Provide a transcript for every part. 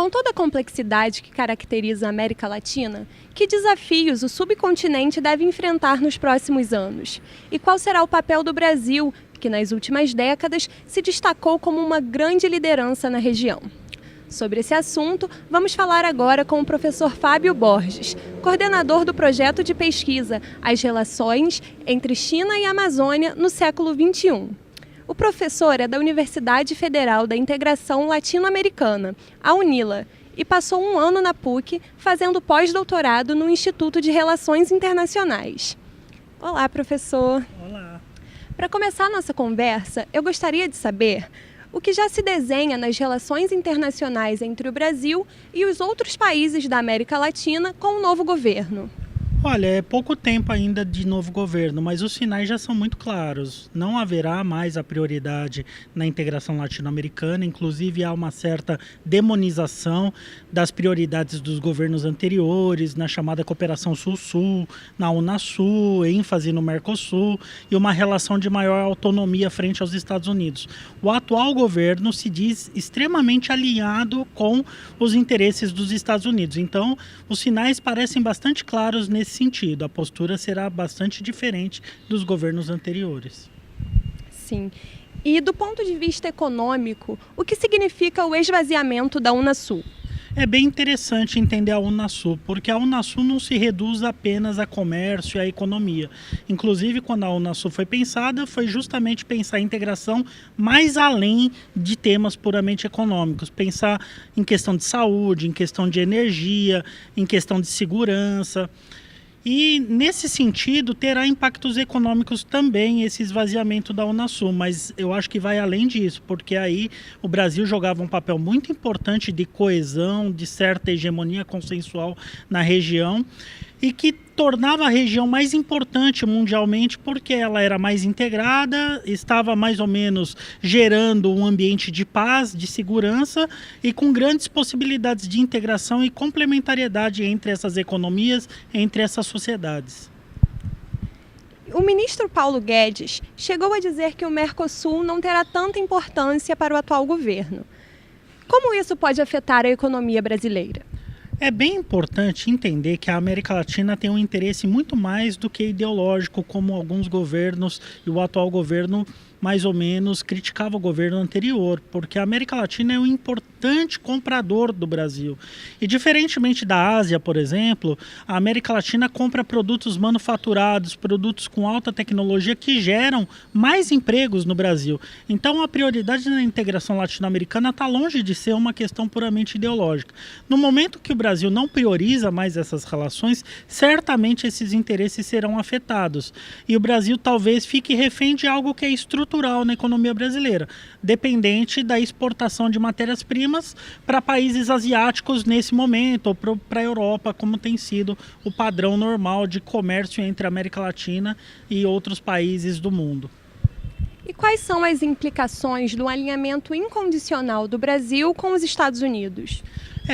Com toda a complexidade que caracteriza a América Latina, que desafios o subcontinente deve enfrentar nos próximos anos? E qual será o papel do Brasil, que nas últimas décadas se destacou como uma grande liderança na região? Sobre esse assunto, vamos falar agora com o professor Fábio Borges, coordenador do projeto de pesquisa As Relações entre China e Amazônia no século XXI. O professor é da Universidade Federal da Integração Latino-Americana, a UNILA, e passou um ano na PUC fazendo pós-doutorado no Instituto de Relações Internacionais. Olá, professor. Olá. Para começar a nossa conversa, eu gostaria de saber o que já se desenha nas relações internacionais entre o Brasil e os outros países da América Latina com o novo governo. Olha, é pouco tempo ainda de novo governo, mas os sinais já são muito claros. Não haverá mais a prioridade na integração latino-americana, inclusive há uma certa demonização das prioridades dos governos anteriores, na chamada cooperação Sul-Sul, na Unasul, ênfase no Mercosul e uma relação de maior autonomia frente aos Estados Unidos. O atual governo se diz extremamente alinhado com os interesses dos Estados Unidos. Então, os sinais parecem bastante claros nesse sentido. A postura será bastante diferente dos governos anteriores. Sim. E do ponto de vista econômico, o que significa o esvaziamento da Unasul? É bem interessante entender a Unasul, porque a Unasul não se reduz apenas a comércio e a economia. Inclusive, quando a Unasul foi pensada, foi justamente pensar a integração mais além de temas puramente econômicos. Pensar em questão de saúde, em questão de energia, em questão de segurança. E, nesse sentido, terá impactos econômicos também esse esvaziamento da Unasul, mas eu acho que vai além disso, porque aí o Brasil jogava um papel muito importante de coesão, de certa hegemonia consensual na região, e que tornava a região mais importante mundialmente porque ela era mais integrada, estava mais ou menos gerando um ambiente de paz, de segurança e com grandes possibilidades de integração e complementariedade entre essas economias, entre essas sociedades. O ministro Paulo Guedes chegou a dizer que o Mercosul não terá tanta importância para o atual governo. Como isso pode afetar a economia brasileira? É bem importante entender que a América Latina tem um interesse muito mais do que ideológico, como alguns governos e o atual governo mais ou menos criticava o governo anterior, porque a América Latina é um importante comprador do Brasil. E diferentemente da Ásia, por exemplo, a América Latina compra produtos manufaturados, produtos com alta tecnologia que geram mais empregos no Brasil. Então a prioridade na integração latino-americana está longe de ser uma questão puramente ideológica. No momento que o Brasil não prioriza mais essas relações, certamente esses interesses serão afetados. E o Brasil talvez fique refém de algo que é estrutural na economia brasileira, dependente da exportação de matérias-primas para países asiáticos nesse momento, ou para a Europa, como tem sido o padrão normal de comércio entre a América Latina e outros países do mundo. E quais são as implicações do alinhamento incondicional do Brasil com os Estados Unidos?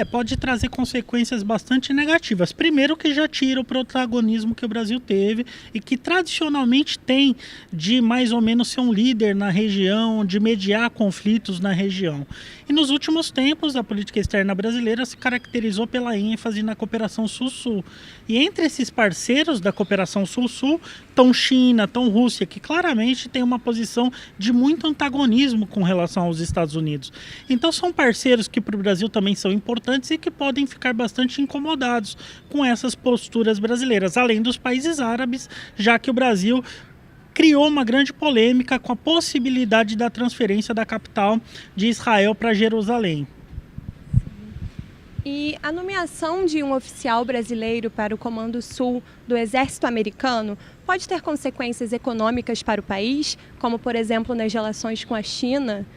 Pode trazer consequências bastante negativas. Primeiro, que já tira o protagonismo que o Brasil teve e que tradicionalmente tem de mais ou menos ser um líder na região, de mediar conflitos na região. E nos últimos tempos, a política externa brasileira se caracterizou pela ênfase na cooperação Sul-Sul. E entre esses parceiros da cooperação Sul-Sul, estão China, estão Rússia, que claramente tem uma posição de muito antagonismo com relação aos Estados Unidos. Então são parceiros que para o Brasil também são importantes e que podem ficar bastante incomodados com essas posturas brasileiras, além dos países árabes, já que o Brasil criou uma grande polêmica com a possibilidade da transferência da capital de Israel para Jerusalém. E a nomeação de um oficial brasileiro para o Comando Sul do Exército Americano pode ter consequências econômicas para o país, como, por exemplo, nas relações com a China?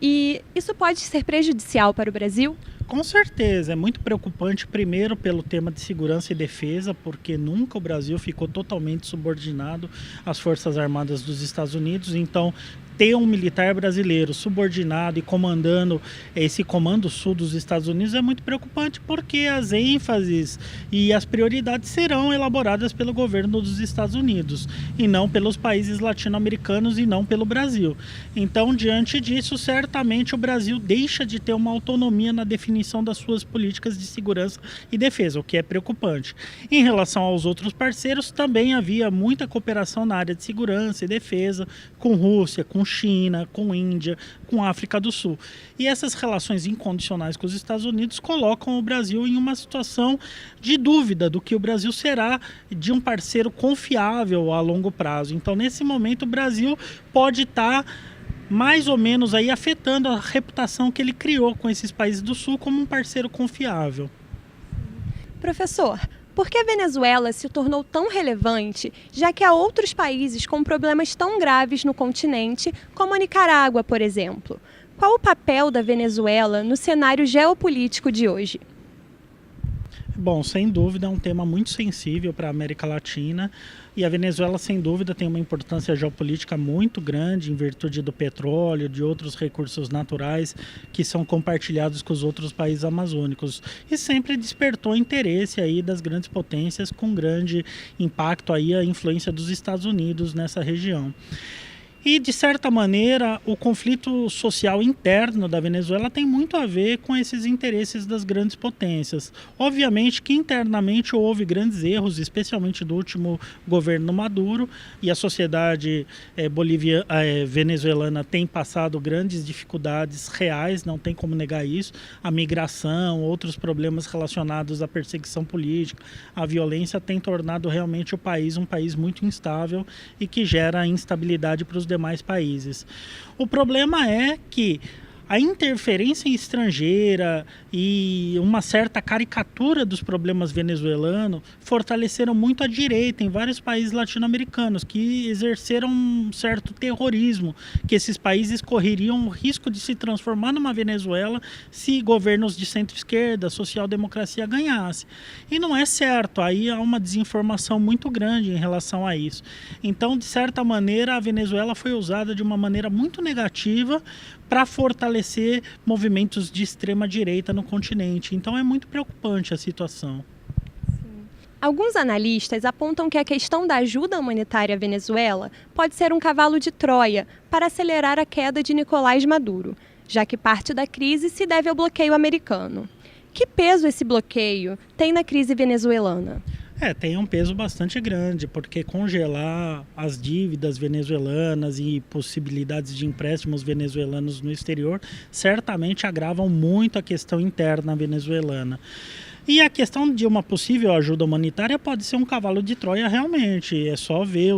E isso pode ser prejudicial para o Brasil? Com certeza, é muito preocupante, primeiro pelo tema de segurança e defesa, porque nunca o Brasil ficou totalmente subordinado às Forças Armadas dos Estados Unidos, então ter um militar brasileiro subordinado e comandando esse Comando Sul dos Estados Unidos é muito preocupante, porque as ênfases e as prioridades serão elaboradas pelo governo dos Estados Unidos e não pelos países latino-americanos e não pelo Brasil. Então, diante disso, certamente o Brasil deixa de ter uma autonomia na definição definição das suas políticas de segurança e defesa, o que é preocupante. Em relação aos outros parceiros, também havia muita cooperação na área de segurança e defesa com Rússia, com China, com Índia, com África do Sul. E essas relações incondicionais com os Estados Unidos colocam o Brasil em uma situação de dúvida do que o Brasil será de um parceiro confiável a longo prazo. Então, nesse momento, o Brasil pode estar mais ou menos aí afetando a reputação que ele criou com esses países do Sul como um parceiro confiável. Professor, por que a Venezuela se tornou tão relevante, já que há outros países com problemas tão graves no continente, como a Nicarágua, por exemplo? Qual o papel da Venezuela no cenário geopolítico de hoje? Bom, sem dúvida é um tema muito sensível para a América Latina e a Venezuela, sem dúvida, tem uma importância geopolítica muito grande em virtude do petróleo, de outros recursos naturais que são compartilhados com os outros países amazônicos e sempre despertou interesse aí das grandes potências com grande impacto aí a influência dos Estados Unidos nessa região. E, de certa maneira, o conflito social interno da Venezuela tem muito a ver com esses interesses das grandes potências. Obviamente que internamente houve grandes erros, especialmente do último governo Maduro, e a sociedade venezuelana tem passado grandes dificuldades reais, não tem como negar isso. A migração, outros problemas relacionados à perseguição política, a violência tem tornado realmente o país um país muito instável e que gera instabilidade para os demais países. O problema é que a interferência estrangeira e uma certa caricatura dos problemas venezuelanos fortaleceram muito a direita em vários países latino-americanos, que exerceram um certo terrorismo, que esses países correriam o risco de se transformar numa Venezuela se governos de centro-esquerda, social-democracia ganhassem. E não é certo, aí há uma desinformação muito grande em relação a isso. Então, de certa maneira, a Venezuela foi usada de uma maneira muito negativa para fortalecer movimentos de extrema-direita no continente. Então é muito preocupante a situação. Alguns analistas apontam que a questão da ajuda humanitária à Venezuela pode ser um cavalo de Troia para acelerar a queda de Nicolás Maduro, já que parte da crise se deve ao bloqueio americano. Que peso esse bloqueio tem na crise venezuelana? Tem um peso bastante grande, porque congelar as dívidas venezuelanas e possibilidades de empréstimos venezuelanos no exterior certamente agravam muito a questão interna venezuelana. E a questão de uma possível ajuda humanitária pode ser um cavalo de Troia realmente. É só ver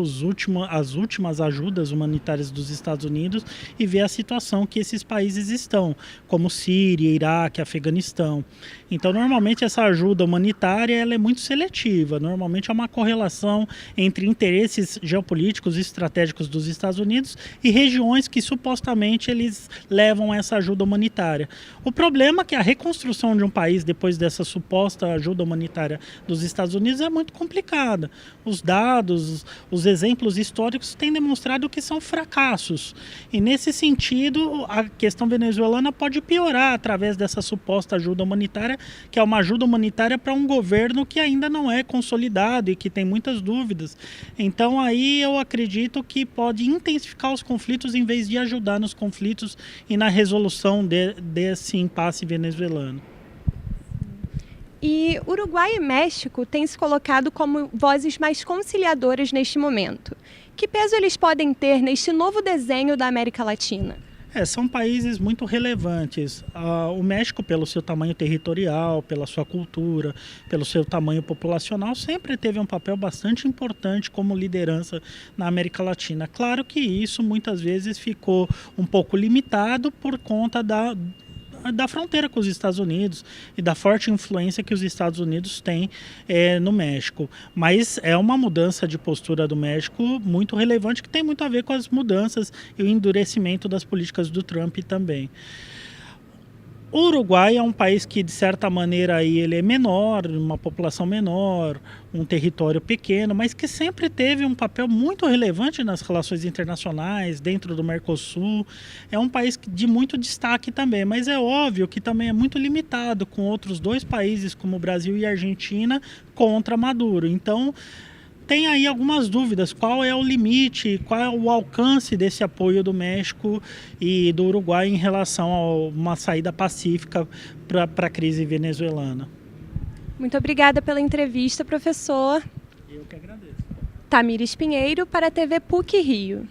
as últimas ajudas humanitárias dos Estados Unidos e ver a situação que esses países estão, como Síria, Iraque, Afeganistão. Então, normalmente, essa ajuda humanitária ela é muito seletiva. Normalmente, há uma correlação entre interesses geopolíticos e estratégicos dos Estados Unidos e regiões que, supostamente, eles levam essa ajuda humanitária. O problema é que a reconstrução de um país depois dessa suposta ajuda humanitária dos Estados Unidos é muito complicada. Os dados, os exemplos históricos têm demonstrado que são fracassos. E, nesse sentido, a questão venezuelana pode piorar através dessa suposta ajuda humanitária, que é uma ajuda humanitária para um governo que ainda não é consolidado e que tem muitas dúvidas. Então, aí eu acredito que pode intensificar os conflitos em vez de ajudar nos conflitos e na resolução desse impasse venezuelano. E Uruguai e México têm se colocado como vozes mais conciliadoras neste momento. Que peso eles podem ter neste novo desenho da América Latina? São países muito relevantes. O México, pelo seu tamanho territorial, pela sua cultura, pelo seu tamanho populacional, sempre teve um papel bastante importante como liderança na América Latina. Claro que isso muitas vezes ficou um pouco limitado por conta da fronteira com os Estados Unidos e da forte influência que os Estados Unidos têm no México. Mas é uma mudança de postura do México muito relevante que tem muito a ver com as mudanças e o endurecimento das políticas do Trump também. O Uruguai é um país que, de certa maneira, aí, ele é menor, uma população menor, um território pequeno, mas que sempre teve um papel muito relevante nas relações internacionais, dentro do Mercosul. É um país de muito destaque também, mas é óbvio que também é muito limitado com outros dois países, como o Brasil e a Argentina, contra Maduro. Então, tem aí algumas dúvidas. Qual é o limite, qual é o alcance desse apoio do México e do Uruguai em relação a uma saída pacífica para a crise venezuelana? Muito obrigada pela entrevista, professor. Eu que agradeço. Tamires Pinheiro, para a TV PUC Rio.